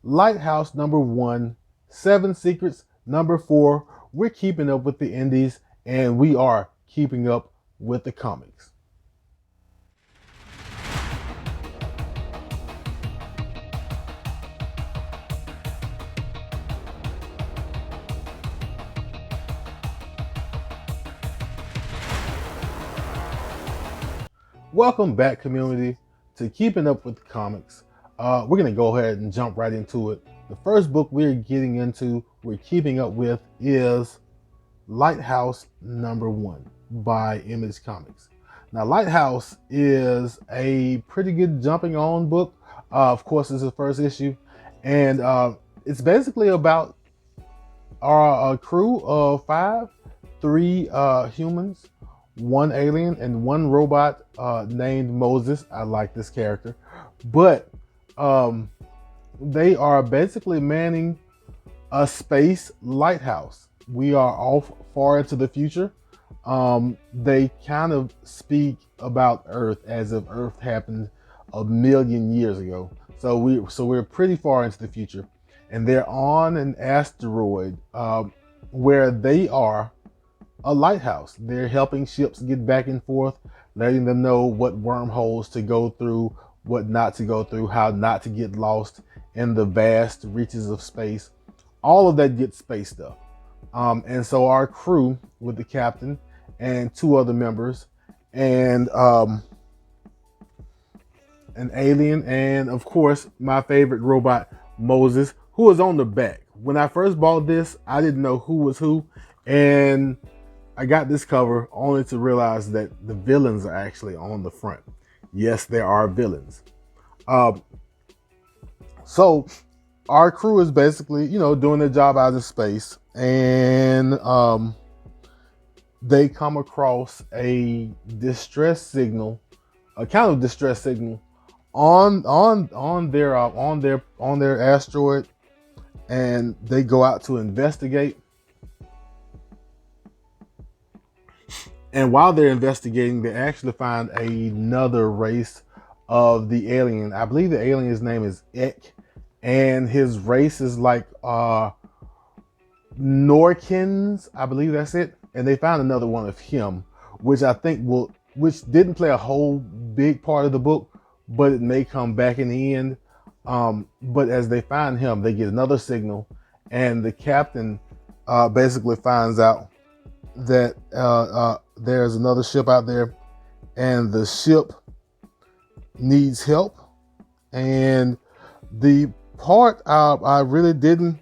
Lighthouse number 1, Seven Secrets number 4. We're keeping up with the indies and we are keeping up with the comics. Welcome back, community, to Keeping Up with the Comics. We're going to go ahead and jump right into it. The first book we're keeping up with, is Lighthouse number 1 by Image Comics. Now, Lighthouse is a pretty good jumping on book. Of course, it's the first issue, and it's basically about our crew of 5, 3 humans, 1 alien, and 1 robot named Moses. I like this character, but they are basically manning a space lighthouse. We are off far into the future. They kind of speak about Earth as if Earth happened a million years ago. So we're pretty far into the future, and they're on an asteroid where they are a lighthouse. They're helping ships get back and forth, letting them know what wormholes to go through, what not to go through, how not to get lost in the vast reaches of space. All of that good space stuff. And so our crew, with the captain and 2 other members, and an alien, and of course my favorite robot, Moses, who is on the back. When I first bought this, I didn't know who was who, and I got this cover only to realize that the villains are actually on the front. Yes, there are villains. So our crew is basically, doing their job out in space, and they come across a distress signal, a kind of distress signal on their asteroid, and they go out to investigate. And while they're investigating, they actually find another race of the alien. I believe the alien's name is Ek, and his race is like Norkins. I believe that's it. And they found another one of him, which I think which didn't play a whole big part of the book, but it may come back in the end. But as they find him, they get another signal, and the captain basically finds out that there's another ship out there, and the ship needs help. And the part I really didn't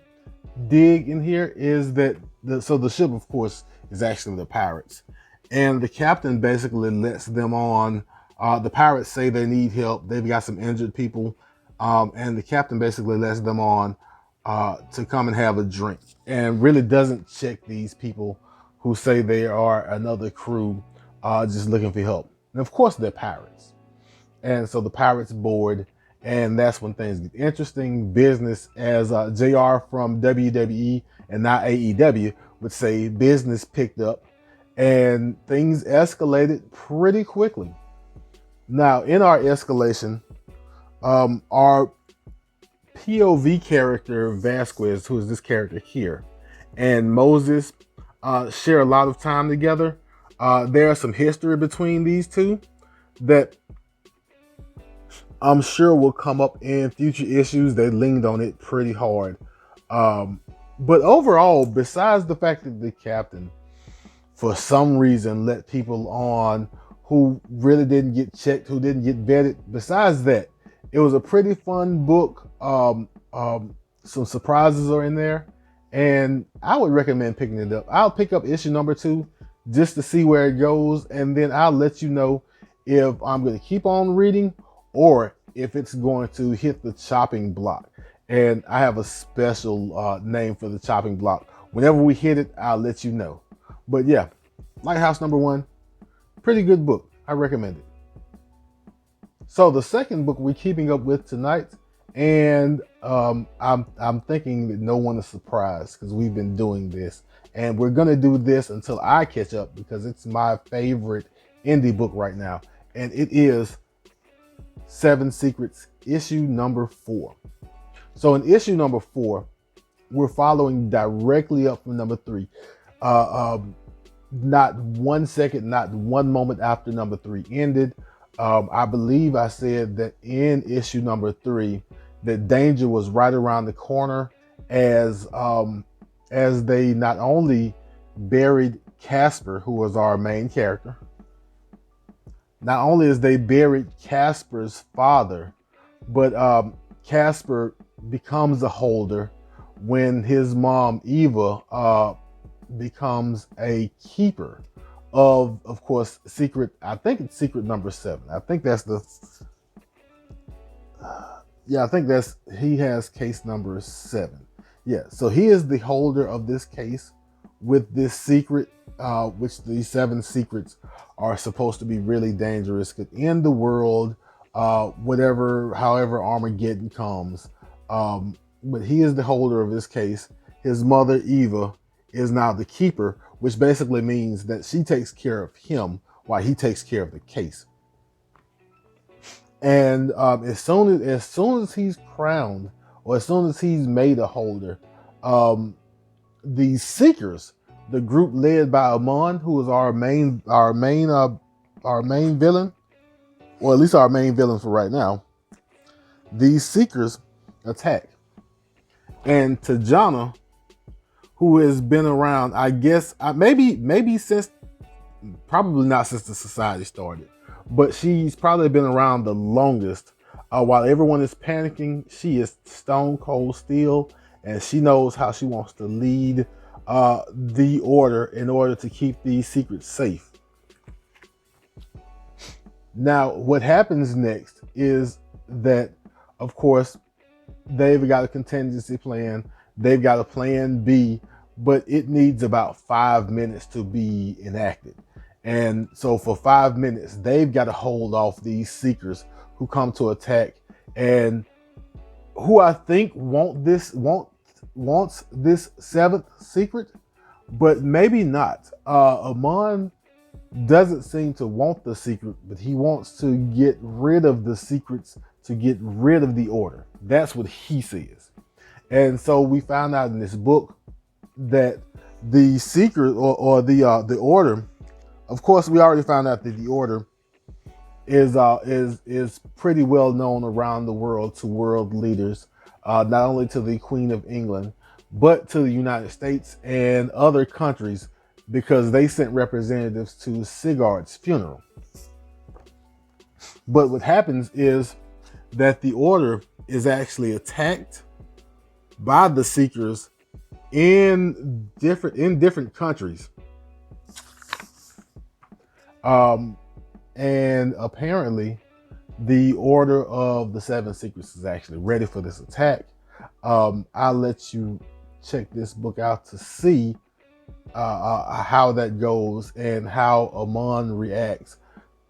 dig in here is that the ship, of course, is actually the pirates, and the captain basically lets them on. The pirates say they need help. They've got some injured people, and the captain basically lets them on to come and have a drink, and really doesn't check these people who say they are another crew just looking for help. And of course, they're pirates. And so the pirates board, and that's when things get interesting. Business, as JR from WWE and not AEW would say, business picked up, and things escalated pretty quickly. Now, in our escalation, our POV character, Vasquez, who is this character here, and Moses share a lot of time together. There's some history between these two that I'm sure will come up in future issues. They leaned on it pretty hard. But overall, besides the fact that the captain, for some reason, let people on who really didn't get checked, who didn't get vetted, besides that, it was a pretty fun book. Some surprises are in there, and I would recommend picking it up. I'll pick up issue number 2 just to see where it goes, and then I'll let you know if I'm going to keep on reading or if it's going to hit the chopping block. And I have a special name for the chopping block. Whenever we hit it, I'll let you know. But yeah, Lighthouse number 1, pretty good book. I recommend it. So the second book we're keeping up with tonight, and I'm thinking that no one is surprised because we've been doing this, and we're gonna do this until I catch up because it's my favorite indie book right now, and it is Seven Secrets, issue number 4. So in issue number 4, we're following directly up from number 3. Not 1 second, not 1 moment after number 3 ended. I believe I said that in issue number 3 that danger was right around the corner as they not only buried Casper, who was our main character. Not only as they buried Casper's father, but Casper becomes a holder when his mom Eva becomes a keeper of course, secret. I think it's secret number 7. I think that's the. Yeah, I think that's he has case number 7. Yeah, so he is the holder of this case with this secret, which the 7 secrets are supposed to be really dangerous. Could end the world, however Armageddon comes. But he is the holder of this case. His mother Eva is now the keeper, which basically means that she takes care of him while he takes care of the case. And as soon as he's crowned, or as soon as he's made a holder, the Seekers, the group led by Amon, who is our main villain, or at least our main villain for right now, these Seekers attack. And Tajana, who has been around, I guess, maybe since, probably not since the society started, but she's probably been around the longest. While everyone is panicking, she is stone cold still, and she knows how she wants to lead the order in order to keep these secrets safe. Now, what happens next is that, of course, they've got a contingency plan. They've got a plan B, but it needs about 5 minutes to be enacted. And so for 5 minutes, they've got to hold off these Seekers who come to attack, and who I think wants this 7th secret, but maybe not. Amon doesn't seem to want the secret, but he wants to get rid of the secrets to get rid of the order. That's what he says. And so we found out in this book that the secret or the order, of course, we already found out that the order is pretty well known around the world to world leaders, not only to the Queen of England, but to the United States and other countries, because they sent representatives to Sigurd's funeral. But what happens is that the order is actually attacked by the Seekers in different countries. And apparently the order of the 7 secrets is actually ready for this attack. I'll let you check this book out to see how that goes and how Amon reacts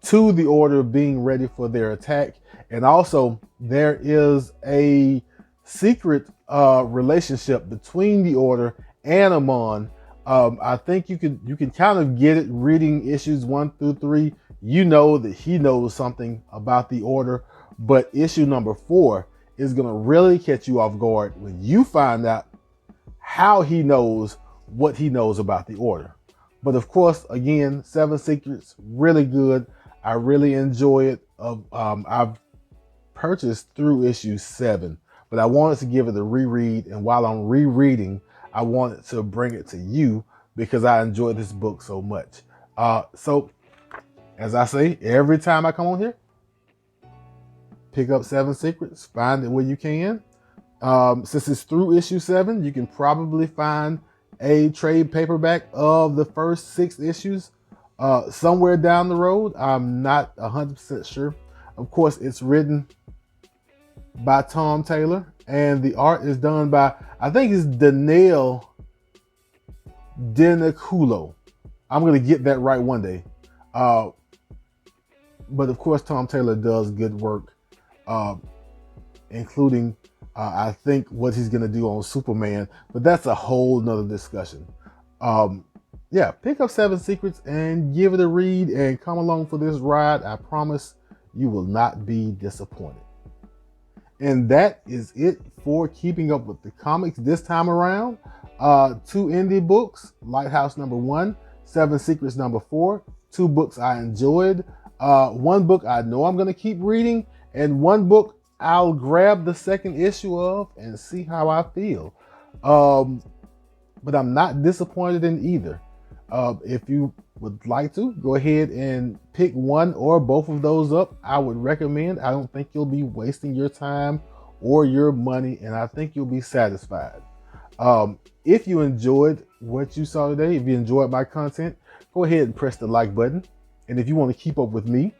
to the order being ready for their attack. And also there is a secret relationship between the order and Amon. I think you can kind of get it reading issues 1 through 3. You know that he knows something about the order, but issue number 4 is going to really catch you off guard when you find out how he knows what he knows about the order. But of course, again, 7 Secrets, really good. I really enjoy it. I've purchased through issue 7, but I wanted to give it a reread. And while I'm rereading, I wanted to bring it to you because I enjoy this book so much. So as I say, every time I come on here, pick up 7 Secrets, find it where you can. Since it's through issue 7, you can probably find a trade paperback of the first 6 issues somewhere down the road. I'm not 100% sure. Of course, it's written by Tom Taylor, and the art is done by, I think it's Daniel Dinaculo. I'm going to get that right one day. But of course, Tom Taylor does good work, including, I think, what he's going to do on Superman. But that's a whole nother discussion. Yeah, pick up 7 Secrets and give it a read and come along for this ride. I promise you will not be disappointed. And that is it for keeping up with the comics this time around. Two indie books, Lighthouse #1, Seven Secrets #4. Two books I enjoyed. One book I know I'm going to keep reading, and one book I'll grab the second issue of and see how I feel. But I'm not disappointed in either. If you would like to, go ahead and pick one or both of those up. I would recommend. I don't think you'll be wasting your time or your money, and I think you'll be satisfied. If you enjoyed what you saw today, if you enjoyed my content, go ahead and press the like button. And if you want to keep up with me,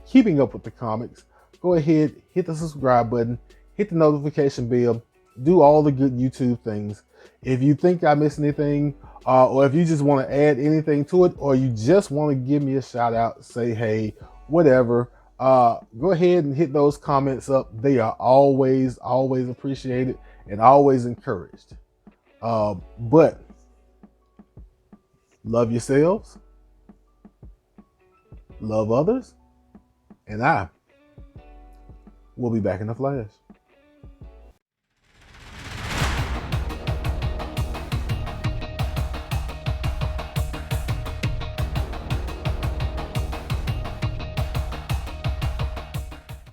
keeping up with the comics, go ahead, hit the subscribe button, hit the notification bell, do all the good YouTube things. If you think I missed anything, or if you just want to add anything to it, or you just want to give me a shout out, say hey, whatever, go ahead and hit those comments up. They are always appreciated and always encouraged. But love yourselves, love others, and I will be back in a flash.